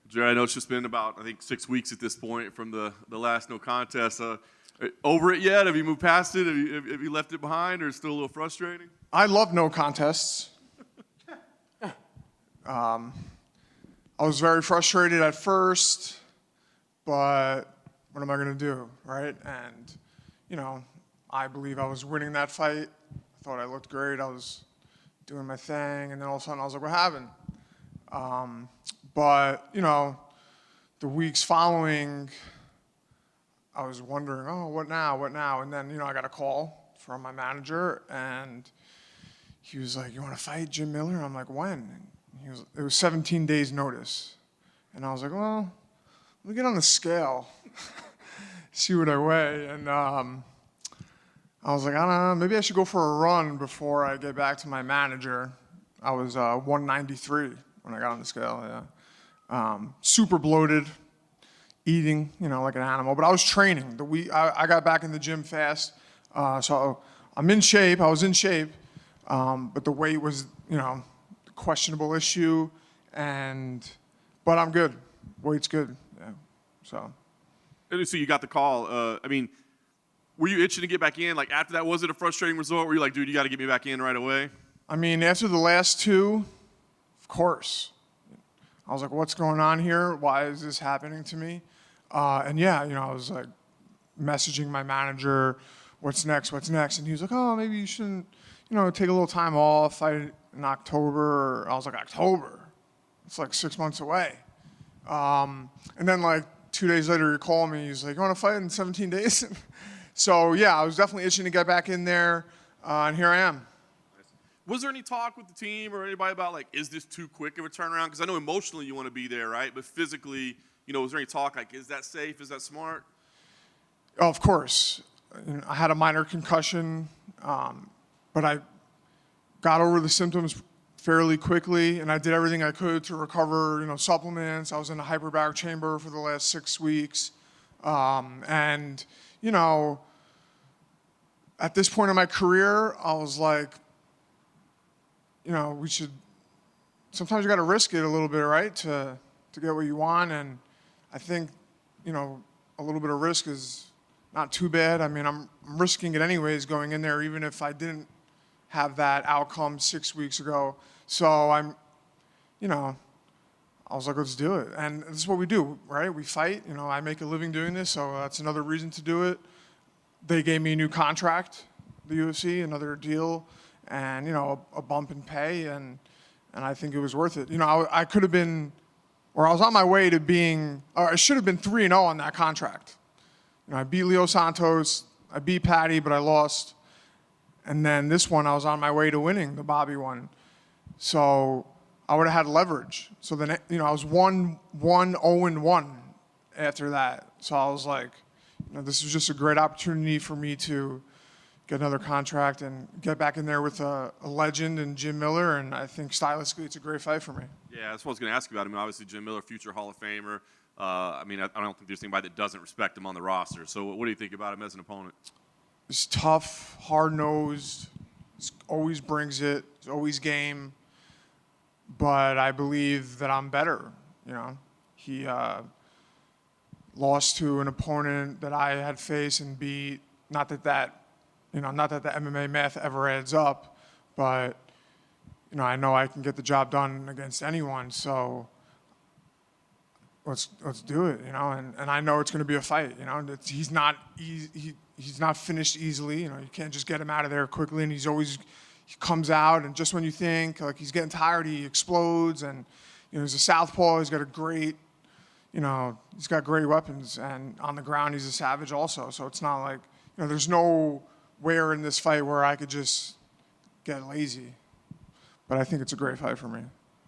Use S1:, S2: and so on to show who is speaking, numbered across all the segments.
S1: Jerry, I know it's just been about, I think, 6 weeks at this point from the last no contest. Over it yet? Have you moved past it? Have you left it behind, or is it still a little frustrating?
S2: I love no contests. I was very frustrated at first, but what am I going to do, right? And, I believe I was winning that fight. I thought I looked great. I was doing my thing, and then all of a sudden I was like, what happened? But, the weeks following, I was wondering, oh, what now? And then, I got a call from my manager, and he was like, you want to fight Jim Miller? And I'm like, when? And it was 17 days notice. And I was like, well, let me get on the scale, see what I weigh. And I was like, I don't know, maybe I should go for a run before I get back to my manager. I was 193 when I got on the scale, yeah. Super bloated, eating, like an animal. But I was training. I got back in the gym fast. So I'm in shape. I was in shape. But the weight was, a questionable issue. But I'm good. Weight's good, yeah. So
S1: you got the call. Were you itching to get back in? Like, after that, was it a frustrating result? Were you like, dude, you got to get me back in right away?
S2: After the last two, of course. I was like, what's going on here? Why is this happening to me? I was like messaging my manager, what's next? And he was like, oh, maybe you shouldn't, take a little time off, fight in October. I was like, October? It's like 6 months away. And then like 2 days later, he called me. He's like, you want to fight in 17 days? So, yeah, I was definitely itching to get back in there, and here I am.
S1: Was there any talk with the team or anybody about, like, is this too quick of a turnaround? Because I know emotionally you want to be there, right? But physically, was there any talk, like, is that safe? Is that smart?
S2: Oh, of course. I had a minor concussion, but I got over the symptoms fairly quickly, and I did everything I could to recover, supplements. I was in a hyperbaric chamber for the last 6 weeks. At this point in my career, I was like, sometimes you got to risk it a little bit, right, to get what you want. And I think, a little bit of risk is not too bad. I'm risking it anyways going in there, even if I didn't have that outcome 6 weeks ago. So I was like, let's do it. And this is what we do, right? We fight. I make a living doing this, so that's another reason to do it. They gave me a new contract, the UFC, another deal, and, a bump in pay, and I think it was worth it. I could have been, or I was on my way to being, or I should have been 3-0 on that contract. I beat Leo Santos, I beat Patty, but I lost. And then this one, I was on my way to winning, the Bobby one. So I would have had leverage. So then, I was 1-0-1 after that. So I was like, this was just a great opportunity for me to get another contract and get back in there with a legend and Jim Miller. And I think stylistically, it's a great fight for me.
S1: Yeah, that's what I was going to ask you about. Obviously, Jim Miller, future Hall of Famer. I don't think there's anybody that doesn't respect him on the roster. So what do you think about him as an opponent?
S2: He's tough, hard-nosed, always brings it, he's always game. But I believe that I'm better, He lost to an opponent that I had faced and beat. Not that the MMA math ever adds up, but, I know I can get the job done against anyone. So let's do it, And I know it's going to be a fight, He's not finished easily, You can't just get him out of there quickly, and he comes out, and just when you think like he's getting tired, he explodes. And he's a southpaw. He's got he's got great weapons, and on the ground he's a savage also. So it's not like there's nowhere in this fight where I could just get lazy. But I think it's a great fight for me.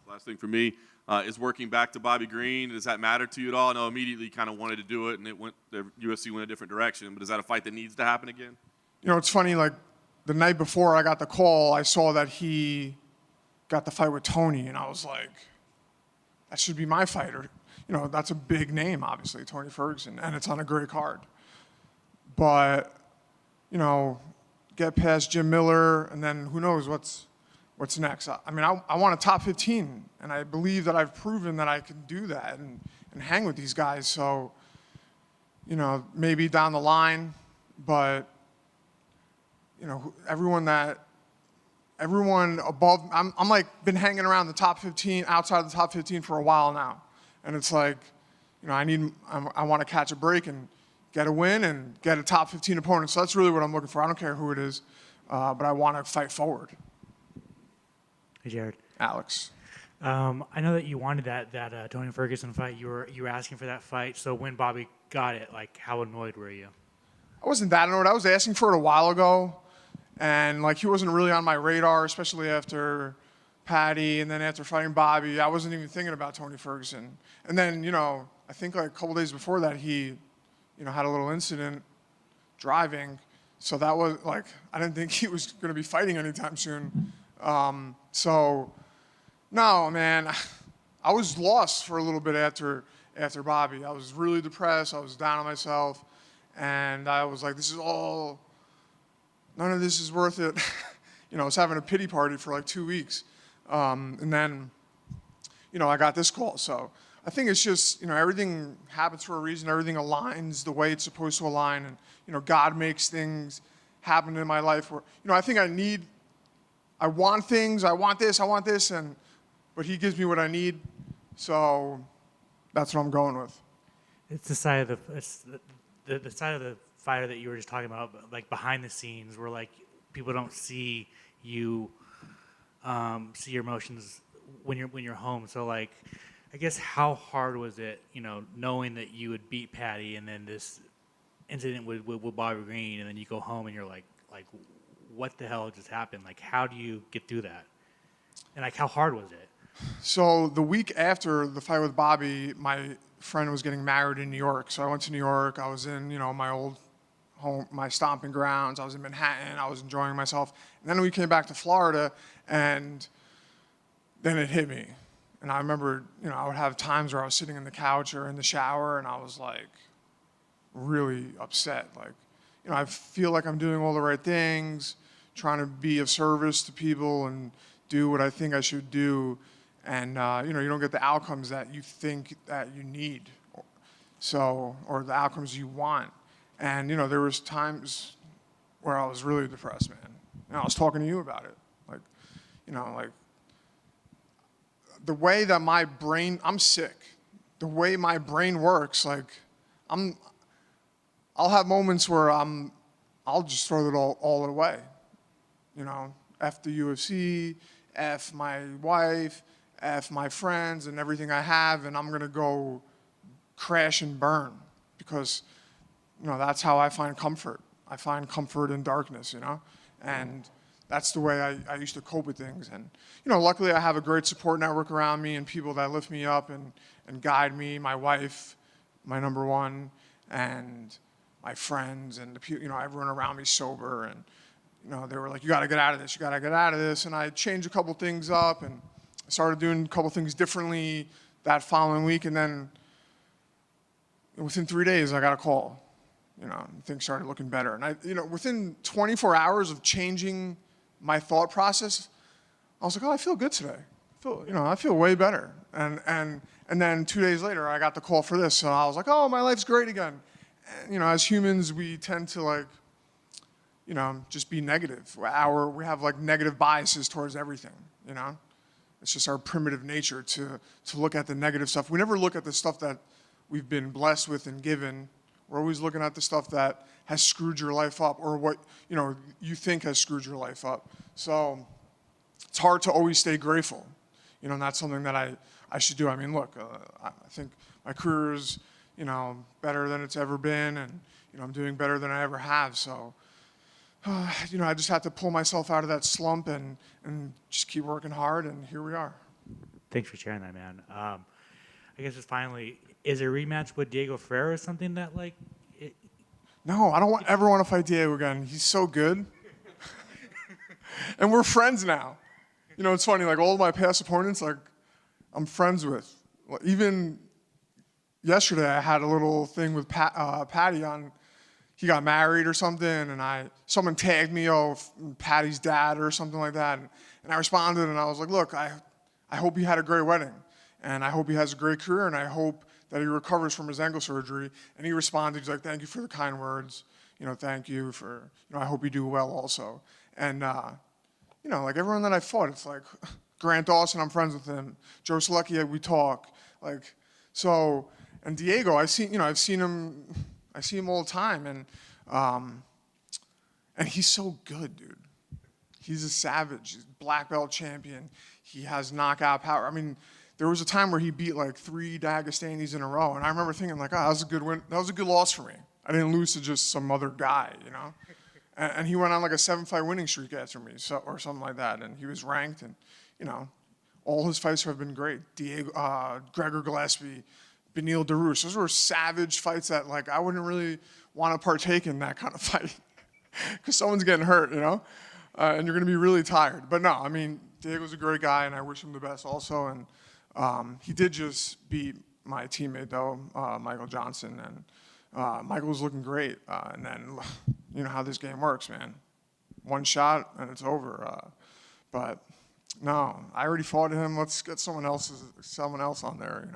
S1: Last thing for me is working back to Bobby Green. Does that matter to you at all? I know immediately kind of wanted to do it, and the UFC went a different direction. But is that a fight that needs to happen again?
S2: It's funny. Like the night before I got the call, I saw that he got the fight with Tony, and I was like, that should be my fighter. That's a big name, obviously, Tony Ferguson, and it's on a great card. But, get past Jim Miller, and then who knows what's what's next? I mean, I want a top 15, and I believe that I've proven that I can do that and hang with these guys. So, you know, maybe down the line, but, you know, everyone above, I'm like been hanging around the top 15, outside the top 15 for a while now. And it's like, you know, I want to catch a break and get a win and get a top 15 opponent. So that's really what I'm looking for. I don't care who it is, but I want to fight forward.
S3: Hey, Jared.
S2: Alex.
S3: I know that you wanted that Tony Ferguson fight. You were asking for that fight. So when Bobby got it, like, how annoyed were you?
S2: I wasn't that annoyed. I was asking for it a while ago, and like he wasn't really on my radar, especially after Patty and then after fighting Bobby. I wasn't even thinking about Tony Ferguson. And then, you know, I think like a couple days before that, he, you know, had a little incident driving. So that was like, I didn't think he was going to be fighting anytime soon. So, no, man, I was lost for a little bit after Bobby. I was really depressed. I was down on myself. And I was like, none of this is worth it. You know, I was having a pity party for like 2 weeks. And then, you know, I got this call. So I think it's just, you know, everything happens for a reason. Everything aligns the way it's supposed to align. And, you know, God makes things happen in my life where, you know, I think I want things, I want this, but he gives me what I need. So that's what I'm going with.
S3: It's the side of the side of the fighter that you were just talking about, like behind the scenes, where like people don't see you, see your emotions when you're home. So like, I guess how hard was it, you know, knowing that you would beat Patty and then this incident with Bobby Green, and then you go home and you're like what the hell just happened? Like, how do you get through that? And like, how hard was it?
S2: So the week after the fight with Bobby, my friend was getting married in New York. So I went to New York. I was in, you know, my old home, my stomping grounds. I was in Manhattan. I was enjoying myself. And then we came back to Florida, and then it hit me. And I remember, you know, I would have times where I was sitting in the couch or in the shower, and I was like really upset. Like, you know, I feel like I'm doing all the right things, trying to be of service to people and do what I think I should do. And, you know, you don't get the outcomes that you think that you need, so, or the outcomes you want. And, you know, there was times where I was really depressed, man. And I was talking to you about it. Like, you know, like the way that my brain, I'm sick. The way my brain works, like I'll have moments where I'll just throw it all away. You know, F the UFC, F my wife, F my friends and everything I have, and I'm gonna go crash and burn because, you know, that's how I find comfort. I find comfort in darkness, you know, and that's the way I used to cope with things. And, you know, luckily I have a great support network around me and people that lift me up and guide me. My wife, my number one, and my friends and the people, you know, everyone around me sober, and, you know, they were like, you got to get out of this, you got to get out of this. And I changed a couple things up and I started doing a couple things differently that following week. And then within 3 days, I got a call, you know, and things started looking better. And you know, within 24 hours of changing my thought process, I was like, oh, I feel good today. I feel way better. And then 2 days later, I got the call for this. So I was like, oh, my life's great again. And, you know, as humans, we tend to like, you know, just be negative. We have like negative biases towards everything, you know? It's just our primitive nature to look at the negative stuff. We never look at the stuff that we've been blessed with and given. We're always looking at the stuff that has screwed your life up or what, you know, you think has screwed your life up. So it's hard to always stay grateful. You know, and that's something that I should do. I mean, look, I think my career is, you know, better than it's ever been, and, you know, I'm doing better than I ever have. So, you know, I just had to pull myself out of that slump and just keep working hard, and here we are.
S3: Thanks for sharing that, man. I guess just finally, is a rematch with Diego Ferreira something that, like...
S2: No, I don't ever want to fight Diego again. He's so good. And we're friends now. You know, it's funny, like all of my past opponents, like I'm friends with. Even yesterday, I had a little thing with Patty on. he got married or something, and someone tagged me, Patty's dad or something like that, and I responded, and I was like, look, I hope he had a great wedding, and I hope he has a great career, and I hope that he recovers from his ankle surgery. And he responded, he's like, thank you for the kind words, thank you for, I hope you do well also. And like everyone that I fought, it's like Grant Dawson, I'm friends with him. Joe Selecki, we talk, like so. And Diego, I've seen him all the time, and he's so good, dude. He's a savage. He's black belt champion. He has knockout power. I mean, there was a time where he beat like 3 Dagestanis in a row, and I remember thinking like, that was a good win. That was a good loss for me. I didn't lose to just some other guy, And he went on like a 7-fight winning streak after me, or something like that. And he was ranked, and all his fights have been great. Gregor Gillespie, Beneil Dariush. Those were savage fights that like I wouldn't really want to partake in that kind of fight because someone's getting hurt, and you're going to be really tired. But no, I mean, Diego's a great guy, and I wish him the best also. And he did just beat my teammate though, Michael Johnson, and Michael was looking great. And then you know how this game works, man. One shot and it's over. But no, I already fought him. Let's get someone else on there,